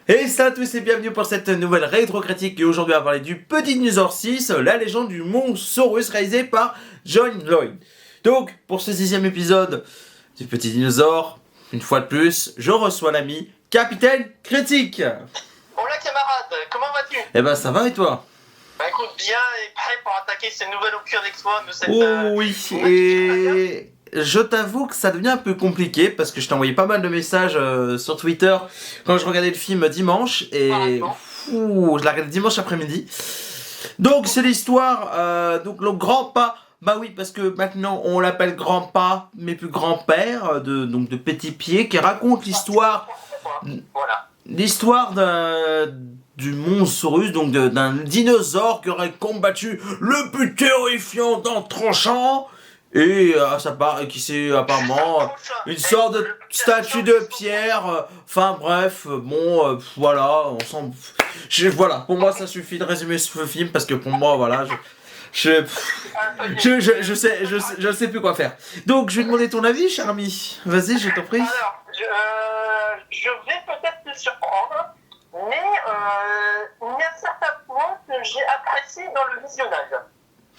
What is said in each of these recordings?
Et salut à tous et bienvenue pour cette nouvelle rétro-critique et aujourd'hui on va parler du Petit Dinosaure 6, la légende du Monsorius réalisé par John Lloyd. Donc pour ce 6ème épisode du Petit Dinosaure, une fois de plus, je reçois l'ami Capitaine Critique. Hola camarade, comment vas-tu? Eh ben ça va et toi? Bah écoute, bien et prêt pour attaquer ce nouvel obscur d'exploit de cette... Oh oui, et je t'avoue que ça devient un peu compliqué parce que je t'ai envoyé pas mal de messages sur Twitter quand je regardais le film dimanche et je l'ai regardé dimanche après-midi. Donc c'est l'histoire donc le grand-pas. Bah oui, parce que maintenant on l'appelle grand-pas, mais plus grand-père donc de Petit Pied qui raconte l'histoire Voilà. du Monsorius, donc d'un dinosaure qui aurait combattu le plus terrifiant d'un tranchant. Et qui c'est apparemment une sorte de statue de pierre. Enfin bref, bon, voilà, voilà, pour moi ça suffit de résumer ce film parce que pour moi, voilà, je sais plus quoi faire. Donc je vais demander ton avis, cher ami. Vas-y, je t'en prie. Alors, je vais peut-être te surprendre, mais il y a certains points que j'ai appréciés dans le visionnage.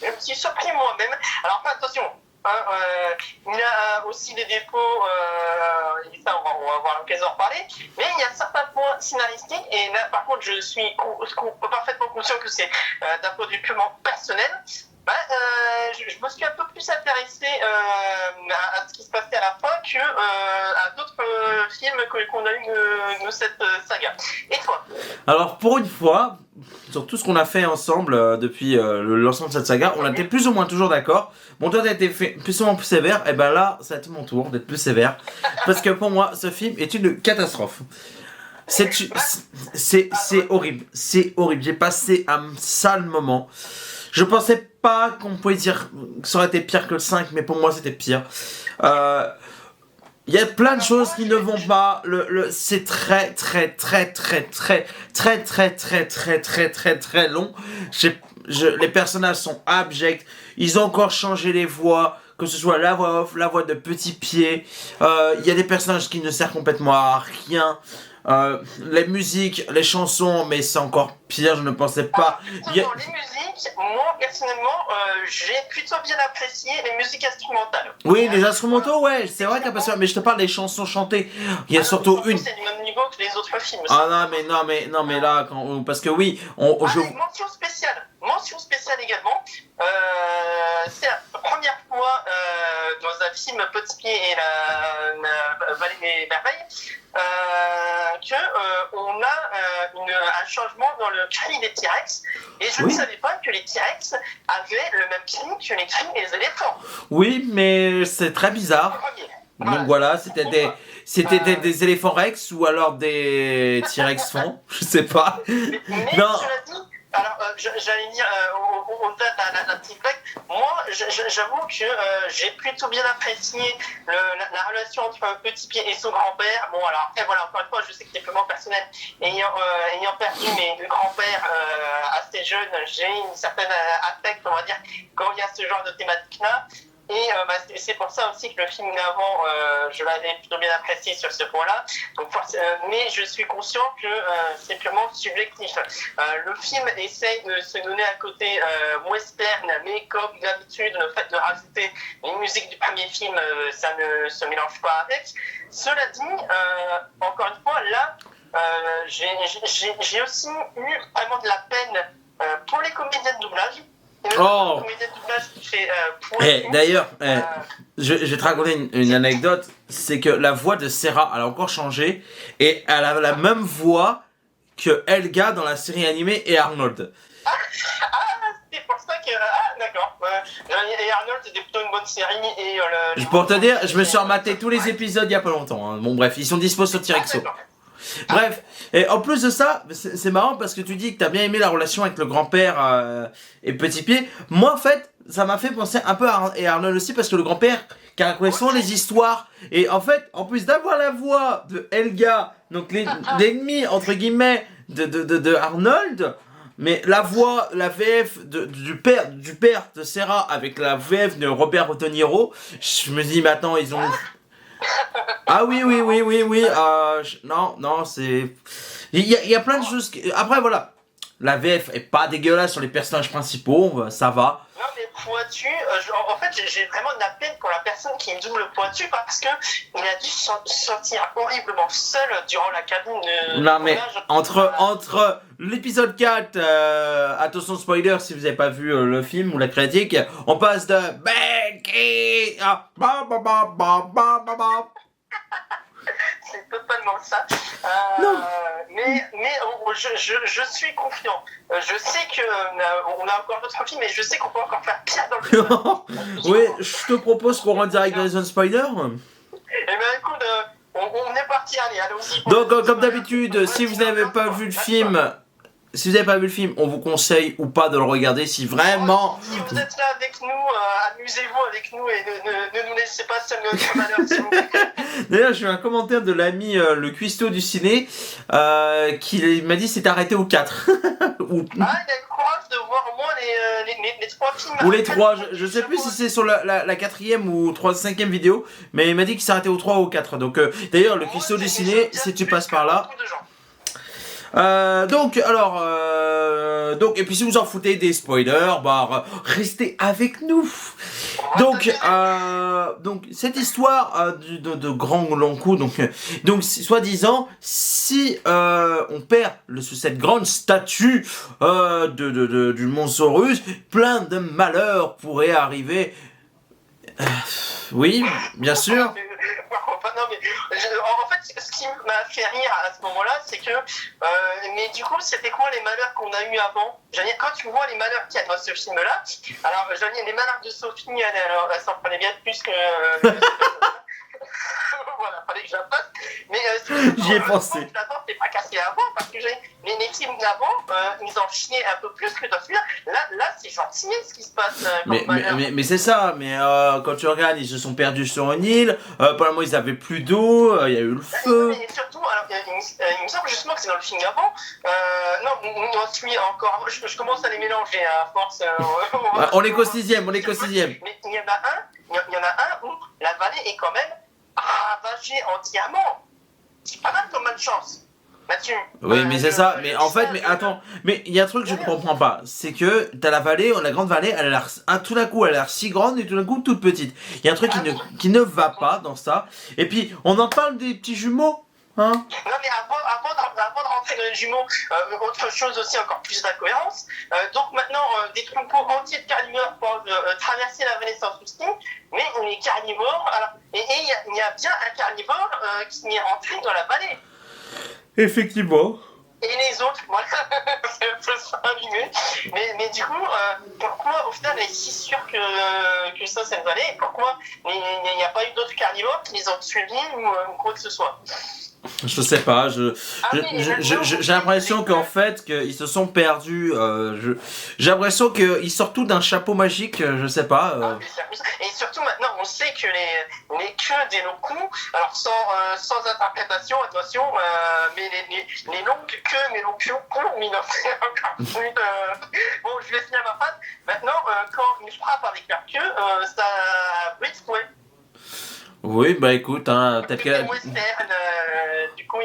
Je me suis surpris moi-même. Alors attention, il y a aussi des défauts, et ça on va avoir l'occasion d'en reparler, mais il y a certains points scénaristiques, et là par contre je suis parfaitement conscient que c'est d'un point de vue purement personnel. Je me suis un peu plus intéressé à ce qui se passait à la fin que à d'autres films qu'on a eu de cette saga. Et toi? Alors pour une fois, sur tout ce qu'on a fait ensemble depuis le lancement de cette saga, on était plus ou moins toujours d'accord. Bon, toi t'as été plus ou moins plus sévère, et ben là, ça va être mon tour d'être plus sévère. Parce que pour moi, ce film est une catastrophe. C'est horrible, c'est horrible. J'ai passé un sale moment. Je pensais pas qu'on pouvait dire que ça aurait été pire que le 5, mais pour moi c'était pire. Il y a plein de choses qui ne vont pas. C'est très long. Les personnages sont abjects. Ils ont encore changé les voix, que ce soit la voix off, la voix de Petit Pied. Il y a des personnages qui ne servent complètement à rien. Les musiques, les chansons, mais c'est encore pire, je ne pensais pas. Dans les musiques, moi personnellement, j'ai plutôt bien apprécié les musiques instrumentales. Oui, les instrumentaux, ouais, c'est vrai qu'il y a pas ça, mais je te parle des chansons chantées. Il y a surtout une. C'est du même niveau que les autres films. Ah non mais là, parce que oui, mention spéciale également. C'est la première fois dans un film Petit Pied et la Vallée des Merveilles qu'on a un changement dans le cri des T-Rex. Et je ne savais pas que les T-Rex avaient le même cri que les cris des éléphants. Oui, mais c'est très bizarre. Donc voilà, c'était des éléphants Rex ou alors des T-Rex font, je sais pas. Mais non. Cela dit, alors j'allais dire au-delà de la petite blague, moi j'avoue que j'ai plutôt bien apprécié la relation entre Petit Pied et son grand-père. Bon alors après voilà, encore une fois je sais que c'est purement personnel, ayant perdu mes deux grands-pères assez jeunes, j'ai une certaine affect on va dire quand il y a ce genre de thématique là. Et c'est pour ça aussi que le film d'avant, je l'avais plutôt bien apprécié sur ce point-là. Donc, mais je suis conscient que c'est purement subjectif. Le film essaye de se donner un côté western, mais comme d'habitude, le fait de rajouter les musiques du premier film, ça ne se mélange pas avec. Cela dit, encore une fois, là, j'ai aussi eu vraiment de la peine pour les comédiens de doublage. Oh. D'ailleurs, je vais te raconter une anecdote, c'est que la voix de Sarah, elle a encore changé et elle a la même voix que Helga dans la série animée et Arnold. C'est pour ça que... Ah, d'accord. Et Arnold, c'était plutôt une bonne série et... Pour te dire, je me suis rematé tous les épisodes il y a pas longtemps. Hein. Bon bref, ils sont dispo sur T-Rexo. Bref, et en plus de ça, c'est marrant parce que tu dis que t'as bien aimé la relation avec le grand-père et Petit Pied. Moi, en fait, ça m'a fait penser un peu à Arnold aussi parce que le grand-père qui racontait souvent les histoires. Et en fait, en plus d'avoir la voix de Helga, donc l'ennemi entre guillemets de Arnold, mais la voix, la VF du père de Sarah avec la VF de Robert De Niro, je me dis maintenant ils ont... Ah oui, non, c'est... Il y a plein de choses... Après, voilà, la VF est pas dégueulasse sur les personnages principaux, ça va. Non, mais Pointu, en fait, j'ai vraiment de la peine pour la personne qui double Pointu parce que il a dû se sentir horriblement seul durant la cabine de Non, mais tournage. entre l'épisode 4, attention spoiler si vous avez pas vu le film ou la critique, on passe de Becky à C'est totalement ça. Non. Mais je suis confiant. Je sais que on a encore d'autres films, mais je sais qu'on peut encore faire pire dans le film. Oui, je te propose qu'on rentre direct dans les zones spoiler. Eh bien, écoute, on est parti, allons-y. Donc, comme d'habitude, si vous n'avez pas vu le film, on vous conseille ou pas de le regarder si vraiment. Si vous êtes là avec nous, amusez-vous avec nous et ne nous laissez pas seul notre malheur, s'il vous plaît. D'ailleurs, j'ai eu un commentaire de l'ami le cuistot du ciné qui m'a dit c'est arrêté au 4. Ou... Ah, il a le courage de voir au moins les 3 films. Ou les 3, je sais plus si c'est sur la quatrième ou 5e vidéo, mais il m'a dit qu'il s'arrêtait au 3 ou au 4. Donc, d'ailleurs, le cuistot du ciné, si tu passes par là. Donc, et puis si vous en foutez des spoilers, restez avec nous. Donc cette histoire de grand long coup, donc soi-disant, si on perd cette grande statue du Monsorius, plein de malheurs pourraient arriver. Oui, bien sûr. Non, mais en fait, ce qui m'a fait rire à ce moment-là, c'est que. Mais du coup, c'était quoi les malheurs qu'on a eu avant? Quand tu vois les malheurs qu'il y a dans ce film-là, alors, les malheurs de Sophie, elle s'en prenait bien plus que. Voilà, fallait que je la fasse. Mais j'y ai pensé. D'abord, c'est pas cassé avant, parce que les films d'avant, ils en chignaient un peu plus que dans celui-là. Là, c'est gentil ce qui se passe. Mais c'est ça, mais quand tu regardes, ils se sont perdus sur une île, pendant ils avaient plus d'eau, il y a eu le feu. Et surtout, alors, il me semble justement que c'est dans le film d'avant. Non, celui encore. Je commence à les mélanger à force. On est qu'au 6ème, Mais il y en a un où la vallée est quand même ravagée entièrement. C'est pas mal comme malchance. Mathieu. Oui, mais c'est ça. Mais en fait, mais attends, mais il y a un truc que je ne comprends pas, c'est que t'as la vallée, la grande vallée, elle a l'air, tout d'un coup, elle a l'air si grande et tout d'un coup toute petite. Il y a un truc qui ne va pas dans ça. Et puis, on en parle des petits jumeaux, hein. Non, mais avant de rentrer dans les jumeaux, autre chose aussi, encore plus d'incohérence. Donc maintenant, des troupeaux entiers de carnivores peuvent traverser la vallée sans souci, mais on est carnivores. Et il y a bien un carnivore qui est rentré dans la vallée. Effectivement. Et les autres, voilà, c'est un peu ça allumé. Mais du coup, pourquoi au final elle est si sûre que ça, cette vallée? Pourquoi il n'y a pas eu d'autres carnivores qui les ont suivis ou quoi que ce soit? Je sais pas, j'ai l'impression qu'en fait, qu'ils se sont perdus. J'ai l'impression qu'ils sortent tout d'un chapeau magique, je sais pas. Et surtout maintenant, on sait que les queues des longs coups, alors sans interprétation, attention, mais les longues queues, les longs coups, c'est encore plus. Bon, je vais finir ma phrase. Maintenant, quand ils frappent avec leur queue, ça brise, ouais. Oui, bah écoute, hein, peut-être que. Du coup,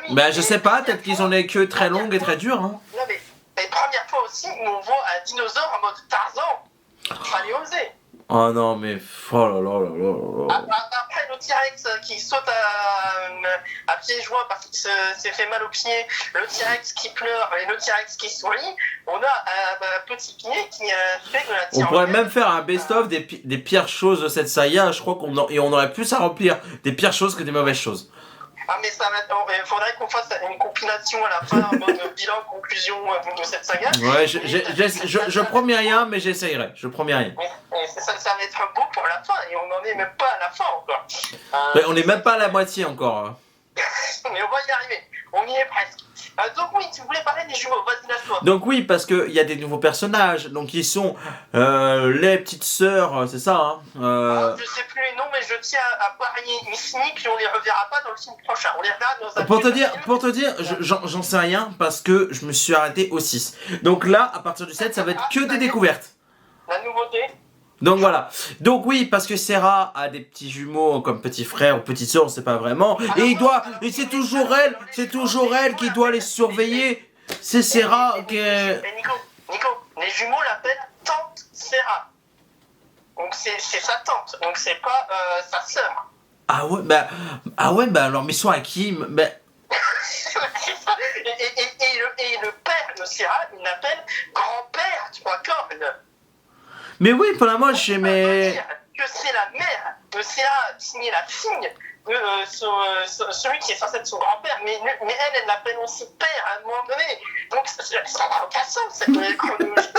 bah je sais pas, peut-être qu'ils ont des queues très longues et très dures. Hein. Non, mais la première fois aussi, où on voit un dinosaure en mode Tarzan. Fallait oser. Oh non, mais. Oh là là là là là. Après, le T-Rex qui saute à pieds joints parce qu'il s'est fait mal au pied, le T-Rex qui pleure et le T-Rex qui sourit, on a un petit pied qui fait de la On pourrait même faire un best-of des pires choses de cette saga. Je crois qu'on aurait plus à remplir des pires choses que des mauvaises choses. Ah, mais il faudrait qu'on fasse une compilation à la fin, en mode bilan, conclusion de cette saga. Ouais, je promets rien, mais j'essayerai. Je promets rien. Mais ça va être beau pour la fin, et on n'en est même pas à la fin encore. Mais on n'est même pas à la moitié encore. Mais on va y arriver, on y est presque. Donc oui, tu voulais parler des jumeaux, vas-y, lâche-toi. Donc oui, parce qu'il y a des nouveaux personnages, donc ils sont les petites sœurs, c'est ça, hein Je sais plus les noms, mais je tiens à parier ici qu'on les reverra pas dans le film prochain. On les reverra dans un Pour te dire, j'en sais rien, parce que je me suis arrêté au 6. Donc là, à partir du 7, ça va être que des découvertes. La nouveauté. Donc voilà. Donc oui, parce que Serra a des petits jumeaux comme petit frère ou petite sœur, on sait pas vraiment. Et c'est toujours elle qui doit les surveiller. C'est Serra qui est... Mais Nico, les jumeaux l'appellent Tante Serra. Donc c'est sa tante, donc c'est pas sa sœur. Ah ouais, bah alors, mais soit à qui bah... et le père de Serra, il l'appelle grand-père, tu vois, corne. Mais oui, pour la moi, mais... Que c'est la mère de Serra qui est la fille de celui qui est censé être son grand-père, mais elle l'appelle aussi père à un moment donné. Donc ça n'a aucun sens, cette chronologie.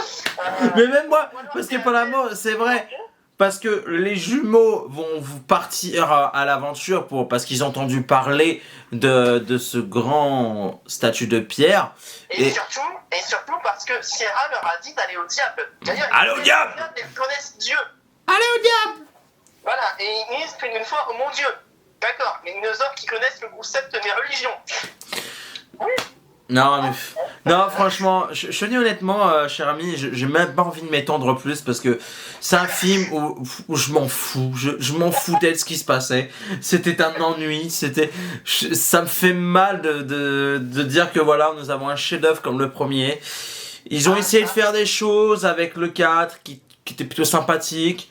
Mais même moi, parce que pour la mort, c'est vrai... Parce que les jumeaux vont partir à l'aventure parce qu'ils ont entendu parler de ce grand statue de pierre. Et surtout parce que Serra leur a dit d'aller au diable. D'ailleurs, allez au diable! Ils connaissent Dieu. Allez au diable! Voilà, et ils disent une fois, oh mon Dieu. D'accord, les dinosaures qui connaissent le concept de mes religions. Oui. Non, franchement, je te dis honnêtement, cher ami, j'ai même pas envie de m'étendre plus parce que c'est un film où je m'en fous, je m'en foutais de ce qui se passait. C'était un ennui, ça me fait mal de dire que voilà, nous avons un chef-d'œuvre comme le premier. Ils ont essayé de faire des choses avec le 4 qui était plutôt sympathique.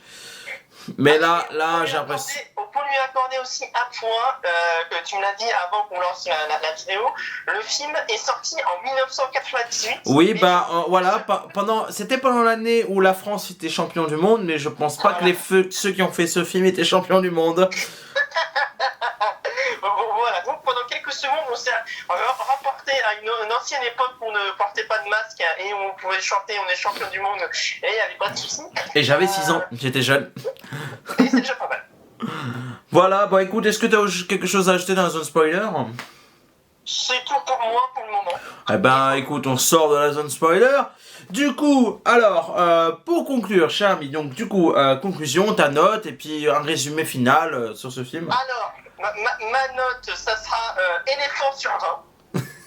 Mais là, j'ai l'impression... On peut lui accorder aussi un point, que tu me l'as dit avant qu'on lance la vidéo. Le film est sorti en 1998. Oui, voilà, c'était pendant l'année où la France était champion du monde, mais je pense pas que ceux qui ont fait ce film étaient champions du monde. Voilà, donc pendant quelques secondes, on s'est rapporté à une ancienne époque où on ne portait pas de masque et où on pouvait chanter on est champion du monde et il n'y avait pas de soucis. Et j'avais 6 ans, j'étais jeune. Et c'est déjà pas mal. Voilà, bon écoute, est-ce que tu as quelque chose à ajouter dans la zone spoiler? C'est tout pour moi pour le moment. Eh ben écoute, on sort de la zone spoiler. Du coup, alors, pour conclure, cher ami, donc du coup, conclusion, ta note et puis un résumé final sur ce film. Alors, ma note, ça sera éléphant sur 20.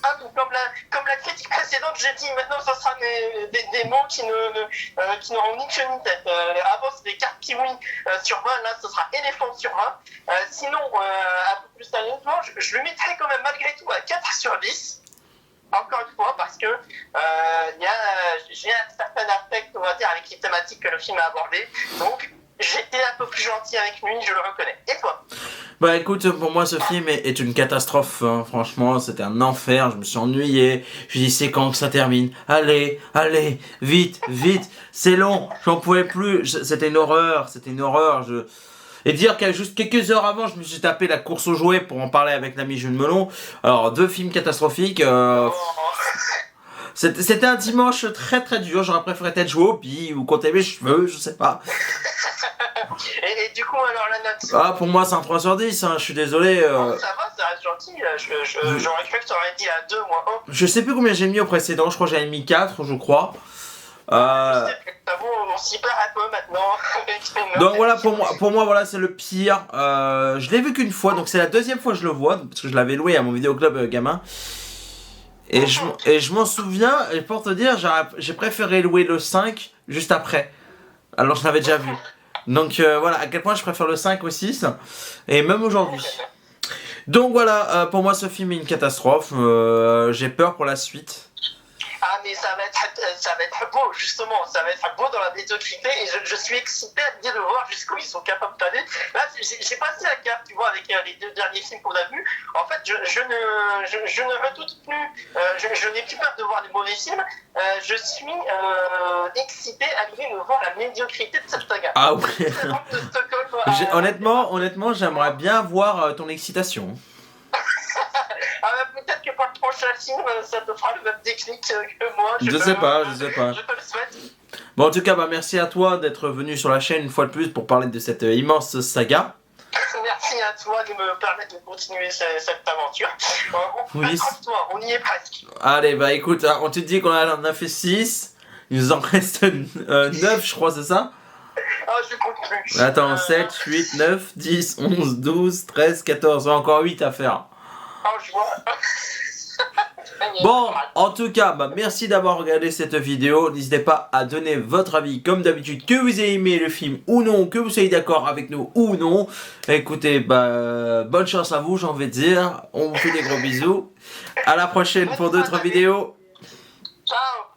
Ah, comme la critique précédente, j'ai dit maintenant ça sera des mots qui n'auront ni queue ni tête. Avant c'était cartes kiwi sur 20, là ce sera éléphant sur 20. Sinon, un peu plus sérieusement, je le mettrai quand même malgré tout à 4 sur 10. Encore une fois, parce que j'ai un certain affect, on va dire, avec les thématiques que le film a abordées. Donc, j'étais un peu plus gentil avec lui, je le reconnais. Et toi? Bah écoute, pour moi ce film est une catastrophe, hein. Franchement, c'était un enfer, je me suis ennuyé, je me dis c'est quand que ça termine, allez, vite, c'est long, j'en pouvais plus, c'était une horreur, Et dire que juste quelques heures avant, je me suis tapé la course aux jouets pour en parler avec l'ami Jules Melon, alors 2 films catastrophiques, C'était un dimanche très très dur, j'aurais préféré être joué au billes ou compter mes cheveux, je sais pas. Et du coup, alors la note? Ah, pour moi, c'est un 3 sur 10, hein, je suis désolé. Ça va, ça reste gentil. J'aurais cru que tu aurais dit à 2 ou à 1. Je sais plus combien j'ai mis au précédent, je crois que j'avais mis 4, je crois. On s'y perd un peu maintenant. Donc voilà, pour moi voilà, c'est le pire. Je l'ai vu qu'une fois, donc c'est la deuxième fois que je le vois, parce que je l'avais loué à mon vidéoclub gamin. Et je m'en souviens, et pour te dire, j'ai préféré louer le 5 juste après. Alors je l'avais déjà vu. Donc voilà, à quel point je préfère le 5 au 6, et même aujourd'hui. Donc voilà, pour moi ce film est une catastrophe, j'ai peur pour la suite. Ah mais ça va être beau justement, ça va être beau dans la médiocrité et je suis excité à l'idée de voir jusqu'où ils sont capables d'aller. Là j'ai passé la carte, tu vois, avec les 2 derniers films qu'on a vus. En fait je ne redoute plus, je n'ai plus peur de voir des mauvais films, je suis excité à l'idée de voir la médiocrité de cette saga. Ah ouais. Honnêtement j'aimerais bien voir ton excitation. Peut-être que pour le prochain film, ça te fera le même déclic que moi. Je sais pas. Je te le souhaite. Bon, en tout cas, merci à toi d'être venu sur la chaîne une fois de plus pour parler de cette immense saga. Merci à toi de me permettre de continuer cette aventure. On y est presque. Allez, écoute, on te dit qu'on en a fait 6. Il nous en reste 9, je crois, c'est ça? Ah, je compte plus. Attends, 7, 8, 9, 10, 11, 12, 13, 14. Encore 8 à faire. Oh, je vois. Bon, en tout cas, merci d'avoir regardé cette vidéo. N'hésitez pas à donner votre avis, comme d'habitude, que vous ayez aimé le film ou non, que vous soyez d'accord avec nous ou non. Écoutez, bonne chance à vous, j'ai envie de dire. On vous fait des gros bisous. À la prochaine pour d'autres vidéos. Ciao.